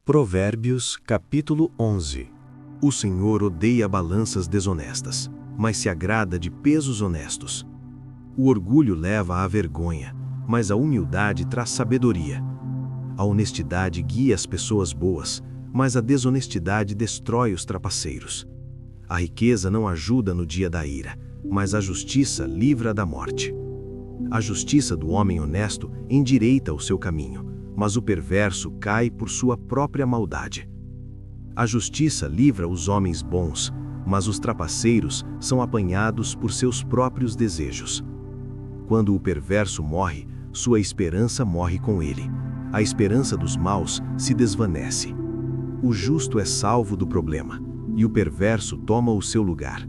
Provérbios, capítulo 11. O Senhor odeia balanças desonestas, mas se agrada de pesos honestos. O orgulho leva à vergonha, mas a humildade traz sabedoria. A honestidade guia as pessoas boas, mas a desonestidade destrói os trapaceiros. A riqueza não ajuda no dia da ira, mas a justiça livra da morte. A justiça do homem honesto endireita o seu caminho, mas o perverso cai por sua própria maldade. A justiça livra os homens bons, mas os trapaceiros são apanhados por seus próprios desejos. Quando o perverso morre, sua esperança morre com ele. A esperança dos maus se desvanece. O justo é salvo do problema, e o perverso toma o seu lugar.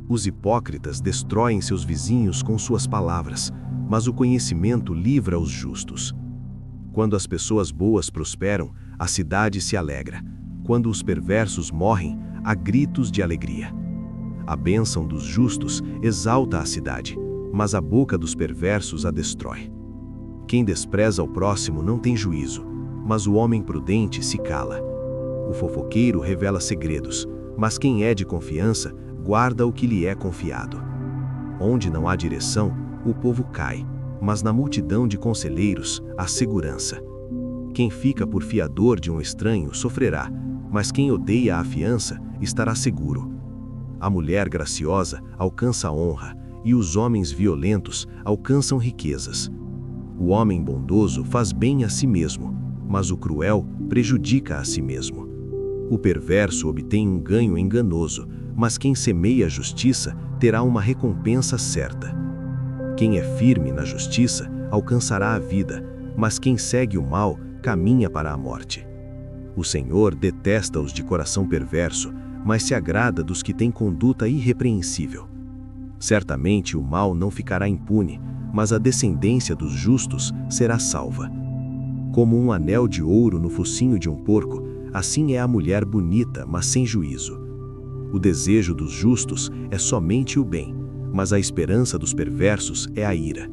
Os hipócritas destroem seus vizinhos com suas palavras, mas o conhecimento livra os justos. Quando as pessoas boas prosperam, a cidade se alegra. Quando os perversos morrem, há gritos de alegria. A bênção dos justos exalta a cidade, mas a boca dos perversos a destrói. Quem despreza o próximo não tem juízo, mas o homem prudente se cala. O fofoqueiro revela segredos, mas quem é de confiança guarda o que lhe é confiado. Onde não há direção, o povo cai, mas na multidão de conselheiros há segurança. Quem fica por fiador de um estranho sofrerá, mas quem odeia a fiança estará seguro. A mulher graciosa alcança honra, e os homens violentos alcançam riquezas. O homem bondoso faz bem a si mesmo, mas o cruel prejudica a si mesmo. O perverso obtém um ganho enganoso, mas quem semeia a justiça terá uma recompensa certa. Quem é firme na justiça alcançará a vida, mas quem segue o mal caminha para a morte. O Senhor detesta os de coração perverso, mas se agrada dos que têm conduta irrepreensível. Certamente o mal não ficará impune, mas a descendência dos justos será salva. Como um anel de ouro no focinho de um porco, assim é a mulher bonita, mas sem juízo. O desejo dos justos é somente o bem, mas a esperança dos perversos é a ira.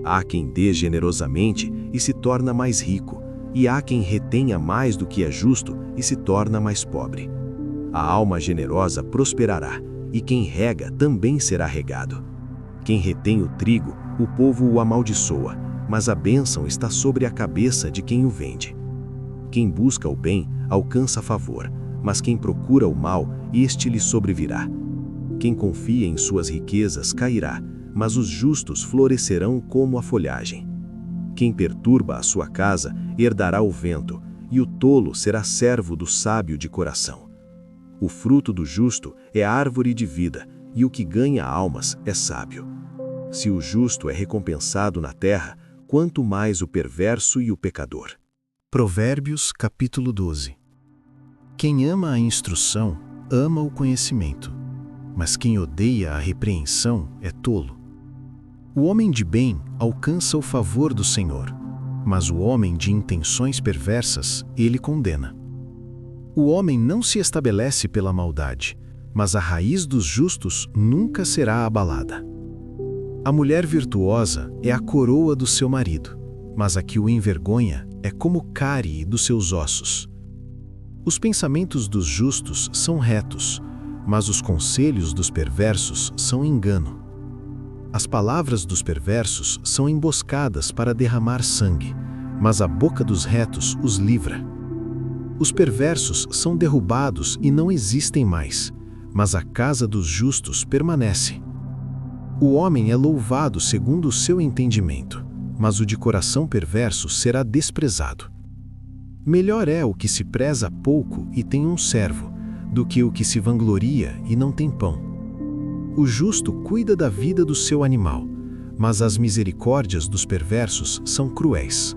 Há quem dê generosamente e se torna mais rico, e há quem retenha mais do que é justo e se torna mais pobre. A alma generosa prosperará, e quem rega também será regado. Quem retém o trigo, o povo o amaldiçoa, mas a bênção está sobre a cabeça de quem o vende. Quem busca o bem alcança favor, mas quem procura o mal, este lhe sobrevirá. Quem confia em suas riquezas cairá, mas os justos florescerão como a folhagem. Quem perturba a sua casa herdará o vento, e o tolo será servo do sábio de coração. O fruto do justo é a árvore de vida, e o que ganha almas é sábio. Se o justo é recompensado na terra, quanto mais o perverso e o pecador. Provérbios, capítulo 12. Quem ama a instrução, ama o conhecimento, mas quem odeia a repreensão é tolo. O homem de bem alcança o favor do Senhor, mas o homem de intenções perversas, ele condena. O homem não se estabelece pela maldade, mas a raiz dos justos nunca será abalada. A mulher virtuosa é a coroa do seu marido, mas a que o envergonha é como cárie dos seus ossos. Os pensamentos dos justos são retos, mas os conselhos dos perversos são engano. As palavras dos perversos são emboscadas para derramar sangue, mas a boca dos retos os livra. Os perversos são derrubados e não existem mais, mas a casa dos justos permanece. O homem é louvado segundo o seu entendimento, mas o de coração perverso será desprezado. Melhor é o que se preza pouco e tem um servo, do que o que se vangloria e não tem pão. O justo cuida da vida do seu animal, mas as misericórdias dos perversos são cruéis.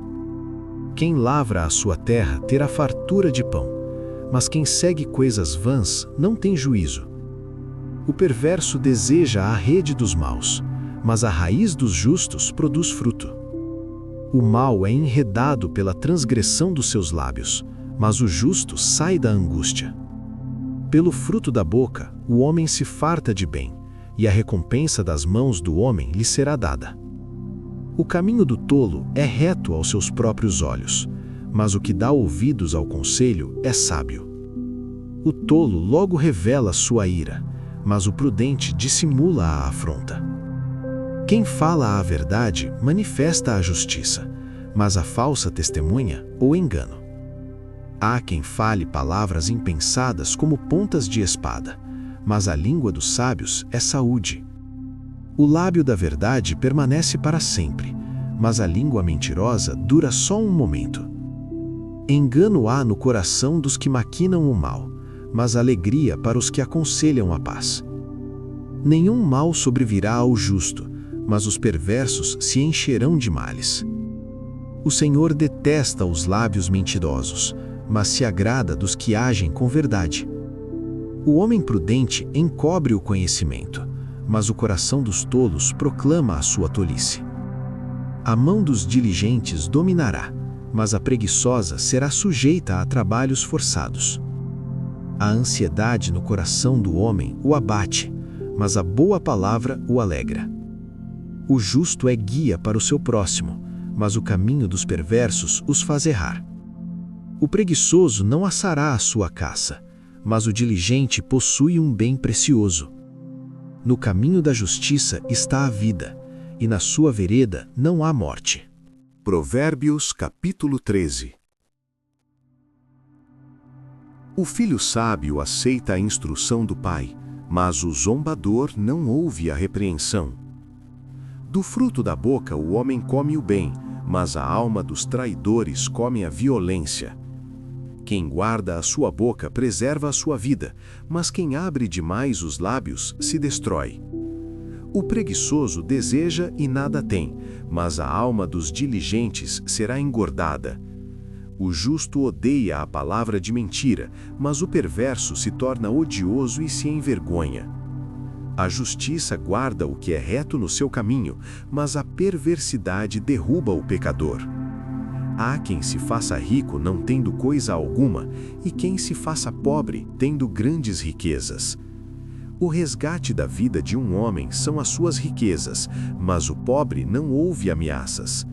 Quem lavra a sua terra terá fartura de pão, mas quem segue coisas vãs não tem juízo. O perverso deseja a rede dos maus, mas a raiz dos justos produz fruto. O mal é enredado pela transgressão dos seus lábios, mas o justo sai da angústia. Pelo fruto da boca, o homem se farta de bem, e a recompensa das mãos do homem lhe será dada. O caminho do tolo é reto aos seus próprios olhos, mas o que dá ouvidos ao conselho é sábio. O tolo logo revela sua ira, mas o prudente dissimula a afronta. Quem fala a verdade manifesta a justiça, mas a falsa testemunha o engano. Há quem fale palavras impensadas como pontas de espada, mas a língua dos sábios é saúde. O lábio da verdade permanece para sempre, mas a língua mentirosa dura só um momento. Engano há no coração dos que maquinam o mal, mas alegria para os que aconselham a paz. Nenhum mal sobrevirá ao justo, mas os perversos se encherão de males. O Senhor detesta os lábios mentirosos, mas se agrada dos que agem com verdade. O homem prudente encobre o conhecimento, mas o coração dos tolos proclama a sua tolice. A mão dos diligentes dominará, mas a preguiçosa será sujeita a trabalhos forçados. A ansiedade no coração do homem o abate, mas a boa palavra o alegra. O justo é guia para o seu próximo, mas o caminho dos perversos os faz errar. O preguiçoso não assará a sua caça, mas o diligente possui um bem precioso. No caminho da justiça está a vida, e na sua vereda não há morte. Provérbios capítulo 13. O filho sábio aceita a instrução do pai, mas o zombador não ouve a repreensão. Do fruto da boca o homem come o bem, mas a alma dos traidores come a violência. Quem guarda a sua boca preserva a sua vida, mas quem abre demais os lábios se destrói. O preguiçoso deseja e nada tem, mas a alma dos diligentes será engordada. O justo odeia a palavra de mentira, mas o perverso se torna odioso e se envergonha. A justiça guarda o que é reto no seu caminho, mas a perversidade derruba o pecador. Há quem se faça rico não tendo coisa alguma, e quem se faça pobre tendo grandes riquezas. O resgate da vida de um homem são as suas riquezas, mas o pobre não ouve ameaças.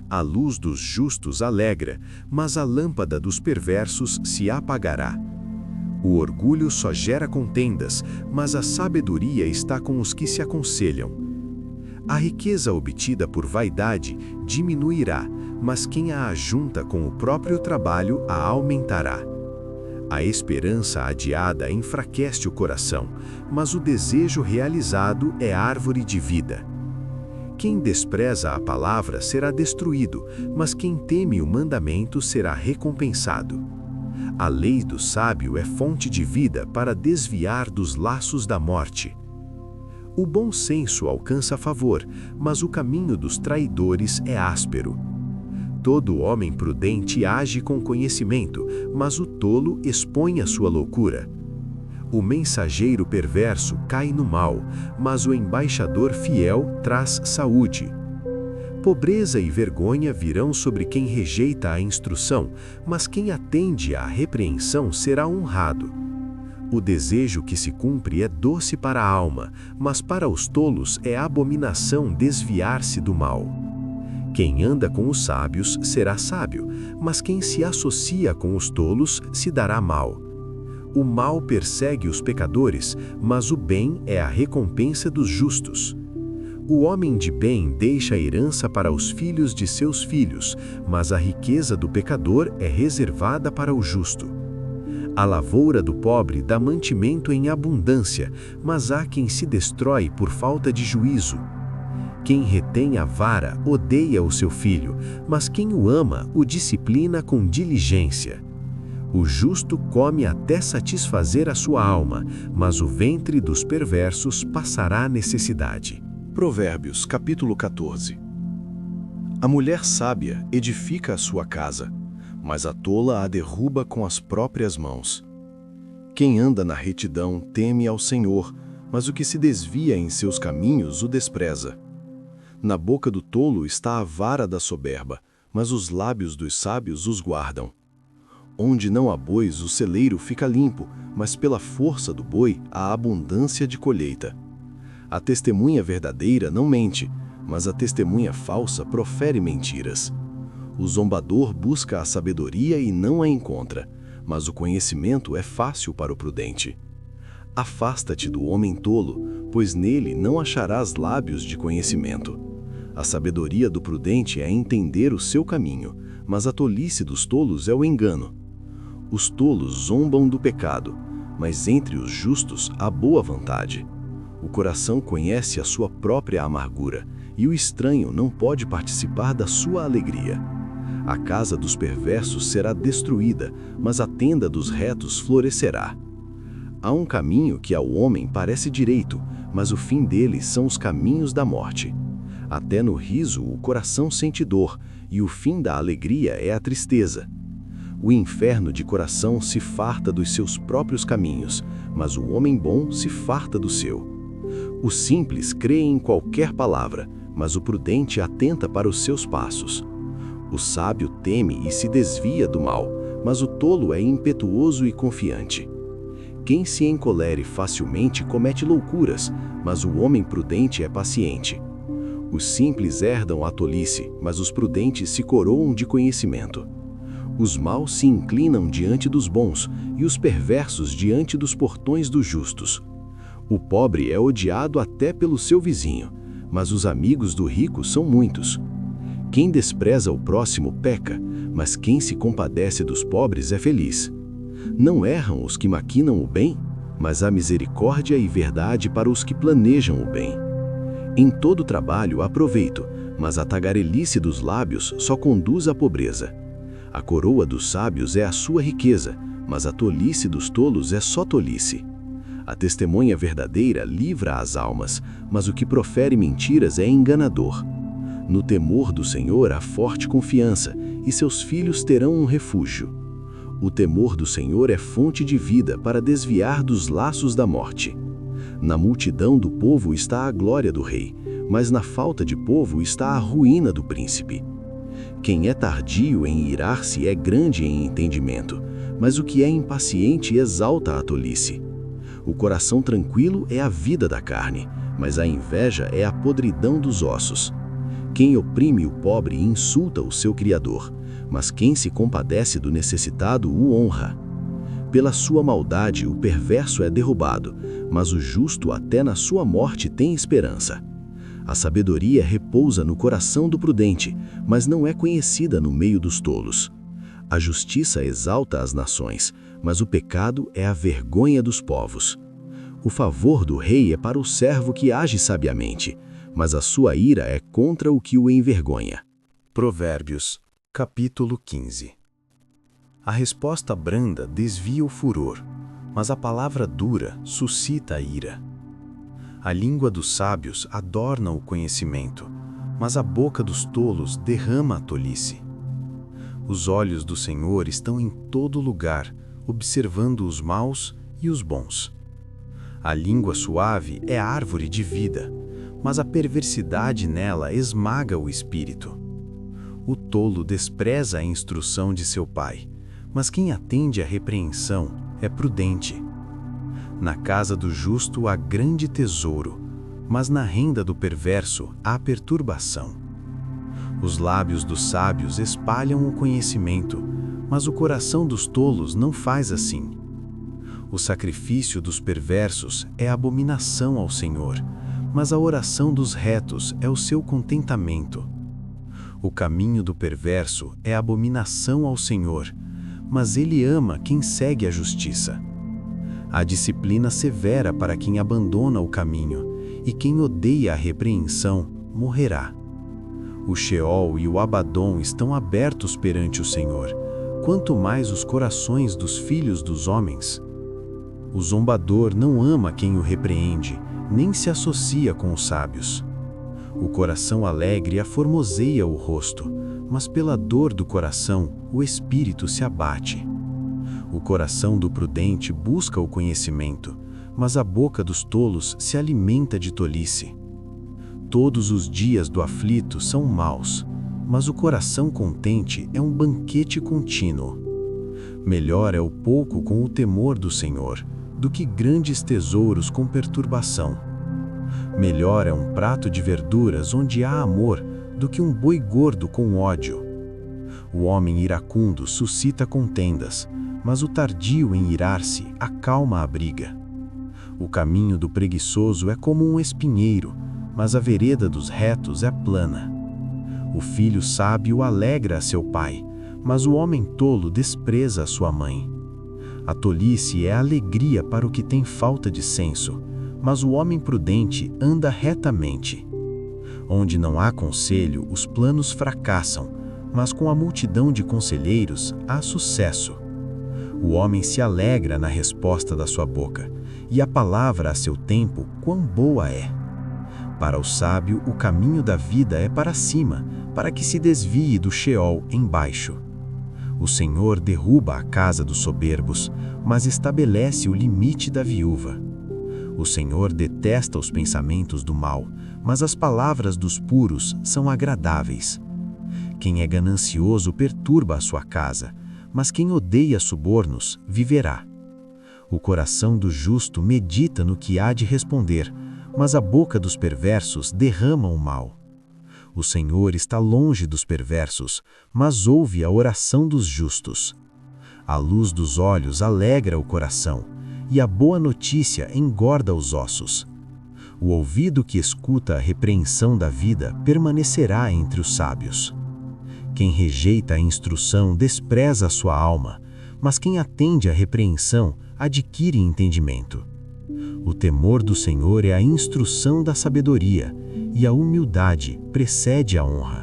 A luz dos justos alegra, mas a lâmpada dos perversos se apagará. O orgulho só gera contendas, mas a sabedoria está com os que se aconselham. A riqueza obtida por vaidade diminuirá, mas quem a ajunta com o próprio trabalho a aumentará. A esperança adiada enfraquece o coração, mas o desejo realizado é árvore de vida. Quem despreza a palavra será destruído, mas quem teme o mandamento será recompensado. A lei do sábio é fonte de vida para desviar dos laços da morte. O bom senso alcança favor, mas o caminho dos traidores é áspero. Todo homem prudente age com conhecimento, mas o tolo expõe a sua loucura. O mensageiro perverso cai no mal, mas o embaixador fiel traz saúde. Pobreza e vergonha virão sobre quem rejeita a instrução, mas quem atende à repreensão será honrado. O desejo que se cumpre é doce para a alma, mas para os tolos é abominação desviar-se do mal. Quem anda com os sábios será sábio, mas quem se associa com os tolos se dará mal. O mal persegue os pecadores, mas o bem é a recompensa dos justos. O homem de bem deixa a herança para os filhos de seus filhos, mas a riqueza do pecador é reservada para o justo. A lavoura do pobre dá mantimento em abundância, mas há quem se destrói por falta de juízo. Quem retém a vara odeia o seu filho, mas quem o ama o disciplina com diligência. O justo come até satisfazer a sua alma, mas o ventre dos perversos passará necessidade. Provérbios capítulo 14. A mulher sábia edifica a sua casa, mas a tola a derruba com as próprias mãos. Quem anda na retidão teme ao Senhor, mas o que se desvia em seus caminhos o despreza. Na boca do tolo está a vara da soberba, mas os lábios dos sábios os guardam. Onde não há bois, o celeiro fica limpo, mas pela força do boi há abundância de colheita. A testemunha verdadeira não mente, mas a testemunha falsa profere mentiras. O zombador busca a sabedoria e não a encontra, mas o conhecimento é fácil para o prudente. Afasta-te do homem tolo, pois nele não acharás lábios de conhecimento. A sabedoria do prudente é entender o seu caminho, mas a tolice dos tolos é o engano. Os tolos zombam do pecado, mas entre os justos há boa vontade. O coração conhece a sua própria amargura, e o estranho não pode participar da sua alegria. A casa dos perversos será destruída, mas a tenda dos retos florescerá. Há um caminho que ao homem parece direito, mas o fim dele são os caminhos da morte. Até no riso o coração sente dor, e o fim da alegria é a tristeza. O inferno de coração se farta dos seus próprios caminhos, mas o homem bom se farta do seu. O simples crê em qualquer palavra, mas o prudente atenta para os seus passos. O sábio teme e se desvia do mal, mas o tolo é impetuoso e confiante. Quem se encolere facilmente comete loucuras, mas o homem prudente é paciente. Os simples herdam a tolice, mas os prudentes se coroam de conhecimento. Os maus se inclinam diante dos bons, e os perversos diante dos portões dos justos. O pobre é odiado até pelo seu vizinho, mas os amigos do rico são muitos. Quem despreza o próximo peca, mas quem se compadece dos pobres é feliz. Não erram os que maquinam o bem, mas há misericórdia e verdade para os que planejam o bem. Em todo trabalho há proveito, mas a tagarelice dos lábios só conduz à pobreza. A coroa dos sábios é a sua riqueza, mas a tolice dos tolos é só tolice. A testemunha verdadeira livra as almas, mas o que profere mentiras é enganador. No temor do Senhor há forte confiança, e seus filhos terão um refúgio. O temor do Senhor é fonte de vida para desviar dos laços da morte. Na multidão do povo está a glória do rei, mas na falta de povo está a ruína do príncipe. Quem é tardio em irar-se é grande em entendimento, mas o que é impaciente exalta a tolice. O coração tranquilo é a vida da carne, mas a inveja é a podridão dos ossos. Quem oprime o pobre insulta o seu Criador, mas quem se compadece do necessitado o honra. Pela sua maldade o perverso é derrubado, mas o justo até na sua morte tem esperança. A sabedoria repousa no coração do prudente, mas não é conhecida no meio dos tolos. A justiça exalta as nações, mas o pecado é a vergonha dos povos. O favor do rei é para o servo que age sabiamente, mas a sua ira é contra o que o envergonha. Provérbios, capítulo 15. A resposta branda desvia o furor, mas a palavra dura suscita a ira. A língua dos sábios adorna o conhecimento, mas a boca dos tolos derrama a tolice. Os olhos do Senhor estão em todo lugar, observando os maus e os bons. A língua suave é árvore de vida, mas a perversidade nela esmaga o espírito. O tolo despreza a instrução de seu pai, mas quem atende à repreensão é prudente. Na casa do justo há grande tesouro, mas na renda do perverso há perturbação. Os lábios dos sábios espalham o conhecimento, mas o coração dos tolos não faz assim. O sacrifício dos perversos é abominação ao Senhor, mas a oração dos retos é o seu contentamento. O caminho do perverso é abominação ao Senhor, mas ele ama quem segue a justiça. Há disciplina severa para quem abandona o caminho, e quem odeia a repreensão morrerá. O Sheol e o Abadom estão abertos perante o Senhor, quanto mais os corações dos filhos dos homens. O zombador não ama quem o repreende, nem se associa com os sábios. O coração alegre aformoseia o rosto, mas pela dor do coração o espírito se abate. O coração do prudente busca o conhecimento, mas a boca dos tolos se alimenta de tolice. Todos os dias do aflito são maus, mas o coração contente é um banquete contínuo. Melhor é o pouco com o temor do Senhor, do que grandes tesouros com perturbação. Melhor é um prato de verduras onde há amor, do que um boi gordo com ódio. O homem iracundo suscita contendas, mas o tardio em irar-se acalma a briga. O caminho do preguiçoso é como um espinheiro, mas a vereda dos retos é plana. O filho sábio alegra a seu pai, mas o homem tolo despreza a sua mãe. A tolice é alegria para o que tem falta de senso, mas o homem prudente anda retamente. Onde não há conselho, os planos fracassam, mas com a multidão de conselheiros há sucesso. O homem se alegra na resposta da sua boca, e a palavra a seu tempo quão boa é. Para o sábio, o caminho da vida é para cima, para que se desvie do Sheol embaixo. O Senhor derruba a casa dos soberbos, mas estabelece o limite da viúva. O Senhor detesta os pensamentos do mal, mas as palavras dos puros são agradáveis. Quem é ganancioso perturba a sua casa, mas quem odeia subornos viverá. O coração do justo medita no que há de responder, mas a boca dos perversos derrama o mal. O Senhor está longe dos perversos, mas ouve a oração dos justos. A luz dos olhos alegra o coração, e a boa notícia engorda os ossos. O ouvido que escuta a repreensão da vida permanecerá entre os sábios. Quem rejeita a instrução despreza a sua alma, mas quem atende à repreensão adquire entendimento. O temor do Senhor é a instrução da sabedoria, e a humildade precede a honra.